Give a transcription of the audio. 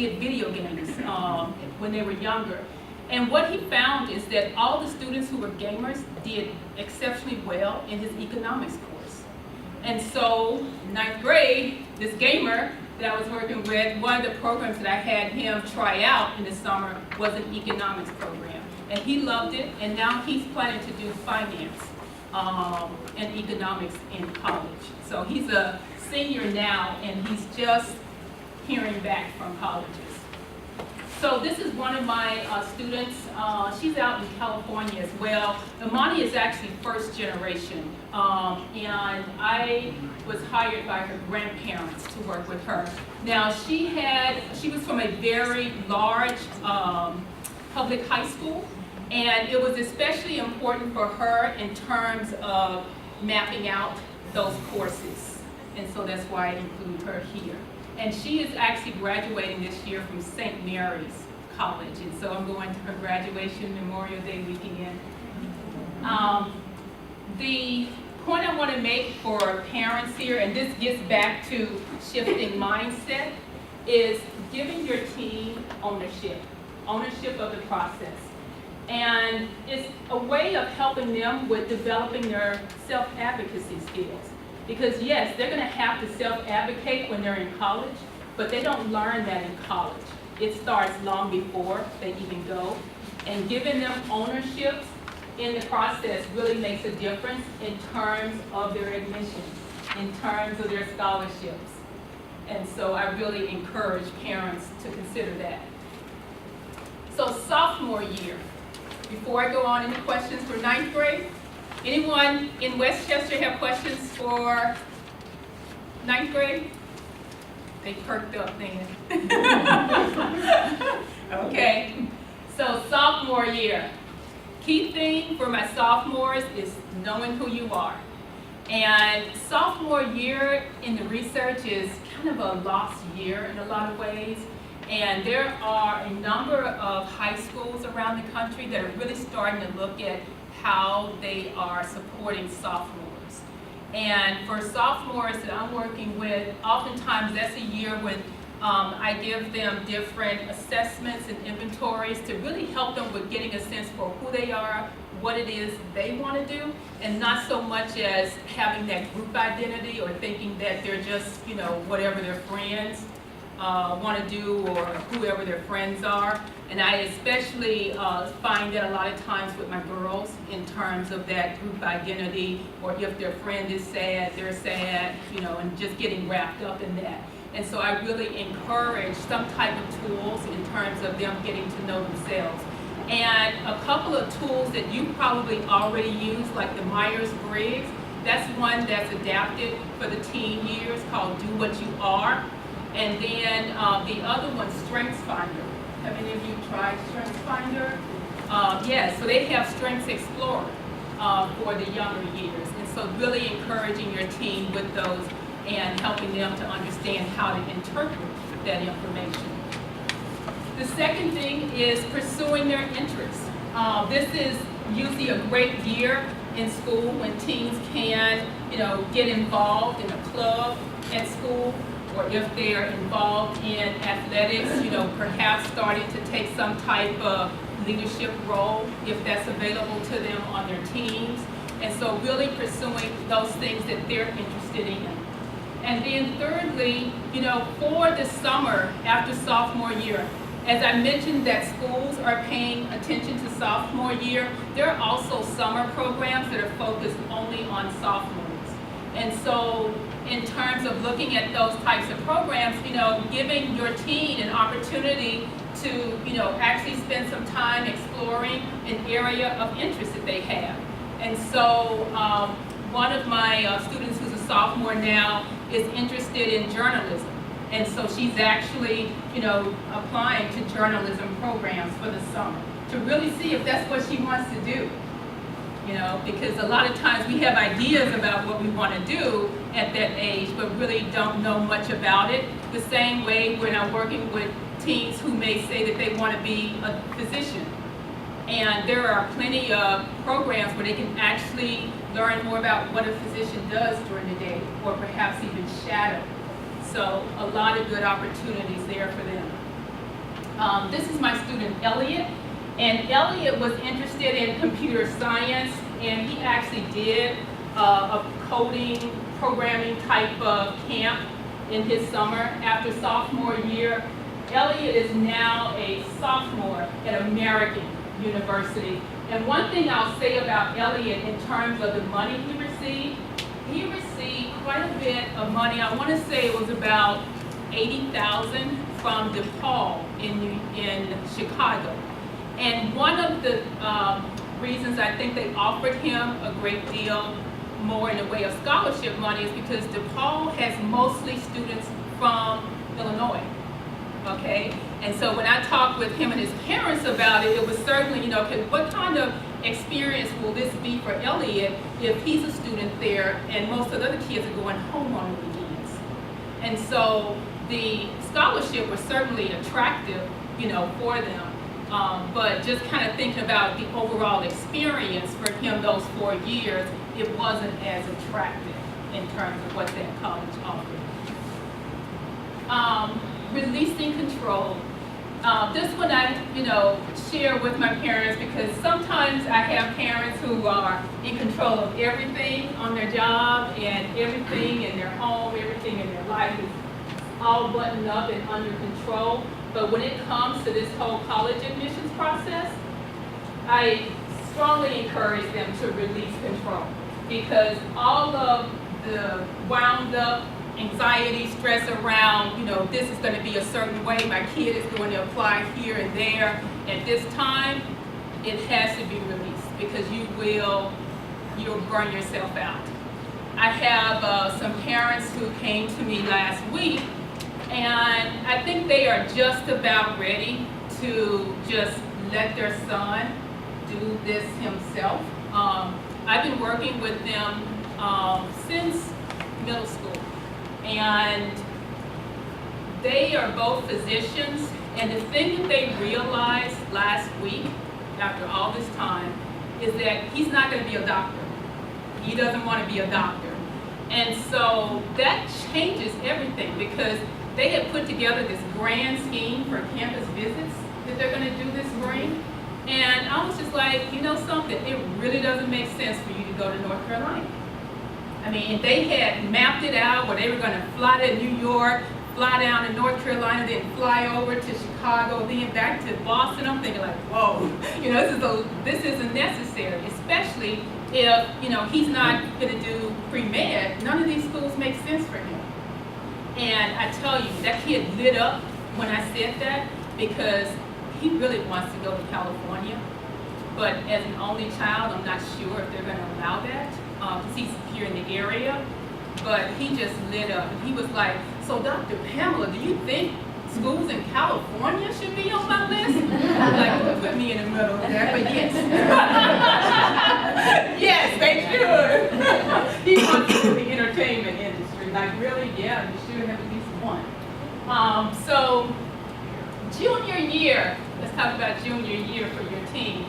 did video games when they were younger. And what he found is that all the students who were gamers did exceptionally well in his economics course. And so, ninth grade, this gamer that I was working with, one of the programs that I had him try out in the summer was an economics program. And he loved it, and now he's planning to do finance and economics in college. So he's a senior now, and he's just hearing back from colleges. So this is one of my students. She's out in California as well. Imani is actually first generation, and I was hired by her grandparents to work with her. Now she was from a very large public high school, and it was especially important for her in terms of mapping out those courses. And so that's why I include her here. And she is actually graduating this year from St. Mary's College. And so I'm going to her graduation Memorial Day weekend. The point I want to make for parents here, and this gets back to shifting mindset, is giving your team ownership of the process. And it's a way of helping them with developing their self-advocacy skills. Because yes, they're going to have to self-advocate when they're in college, but they don't learn that in college. It starts long before they even go. And giving them ownership in the process really makes a difference in terms of their admission, in terms of their scholarships. And so I really encourage parents to consider that. So sophomore year, before I go on, any questions for ninth grade? Anyone in Westchester have questions for ninth grade? They perked up then. Okay, so sophomore year. Key thing for my sophomores is knowing who you are. And sophomore year in the research is kind of a lost year in a lot of ways. And there are a number of high schools around the country that are really starting to look at how they are supporting sophomores. And for sophomores that I'm working with, oftentimes that's a year when I give them different assessments and inventories to really help them with getting a sense for who they are, what it is they want to do, and not so much as having that group identity or thinking that they're just, whatever their friends want to do or whoever their friends are. And I especially find that a lot of times with my girls in terms of that group identity, or if their friend is sad, they're sad, and just getting wrapped up in that. And so I really encourage some type of tools in terms of them getting to know themselves. And a couple of tools that you probably already use, like the Myers-Briggs, that's one that's adapted for the teen years called Do What You Are. And then the other one, StrengthsFinder. Have any of you tried StrengthsFinder? Yes, so they have Strengths Explorer for the younger years. And so really encouraging your team with those and helping them to understand how to interpret that information. The second thing is pursuing their interests. This is usually a great year in school when teens can, get involved in a club at school, or if they're involved in athletics, perhaps starting to take some type of leadership role if that's available to them on their teams. And so really pursuing those things that they're interested in. And then thirdly, for the summer after sophomore year, as I mentioned that schools are paying attention to sophomore year, there are also summer programs that are focused only on sophomores. And so in terms of looking at those types of programs, giving your teen an opportunity to, actually spend some time exploring an area of interest that they have. And so one of my students who's a sophomore now is interested in journalism. And so she's actually, applying to journalism programs for the summer to really see if that's what she wants to do. Because a lot of times we have ideas about what we want to do at that age, but really don't know much about it. The same way when I'm working with teens who may say that they want to be a physician. And there are plenty of programs where they can actually learn more about what a physician does during the day, or perhaps even shadow. So a lot of good opportunities there for them. This is my student Elliot, and Elliot was interested in computer science, and he actually did a coding, programming type of camp in his summer after sophomore year. Elliot is now a sophomore at American University. And one thing I'll say about Elliot in terms of the money he received quite a bit of money. I want to say it was about $80,000 from DePaul in Chicago. And one of the reasons I think they offered him a great deal more in the way of scholarship money is because DePaul has mostly students from Illinois, okay? And so when I talked with him and his parents about it, it was certainly, okay, what kind of experience will this be for Elliot if he's a student there and most of the other kids are going home on the weekends? And so the scholarship was certainly attractive, for them. But just kind of thinking about the overall experience for him those 4 years, it wasn't as attractive in terms of what that college offered. Releasing control. This one I, share with my parents because sometimes I have parents who are in control of everything on their job and everything in their home, everything in their life is all buttoned up and under control. But when it comes to this whole college admissions process, I strongly encourage them to release control because all of the wound up anxiety, stress around, this is going to be a certain way, my kid is going to apply here and there. At this time, it has to be released because you'll burn yourself out. I have some parents who came to me last week, and I think they are just about ready to just let their son do this himself. I've been working with them since middle school. And they are both physicians, and the thing that they realized last week, after all this time, is that he's not going to be a doctor. He doesn't want to be a doctor. And so that changes everything because they had put together this grand scheme for campus visits that they're going to do this spring. And I was just like, something, it really doesn't make sense for you to go to North Carolina. I mean, they had mapped it out where they were going to fly to New York, fly down to North Carolina, then fly over to Chicago, then back to Boston. I'm thinking like, whoa, this isn't necessary, especially if, he's not going to do pre-med. None of these schools make sense for him. And I tell you, that kid lit up when I said that because he really wants to go to California. But as an only child, I'm not sure if they're going to allow that. Because he's here in the area, but he just lit up. And he was like, so Dr. Pamela, do you think schools in California should be on my list? Like, don't put me in the middle of that, but yes. Yes, they should. He wants to do the entertainment industry. Like, really? Yeah, you should have at least one. So, junior year, let's talk about junior year for your team.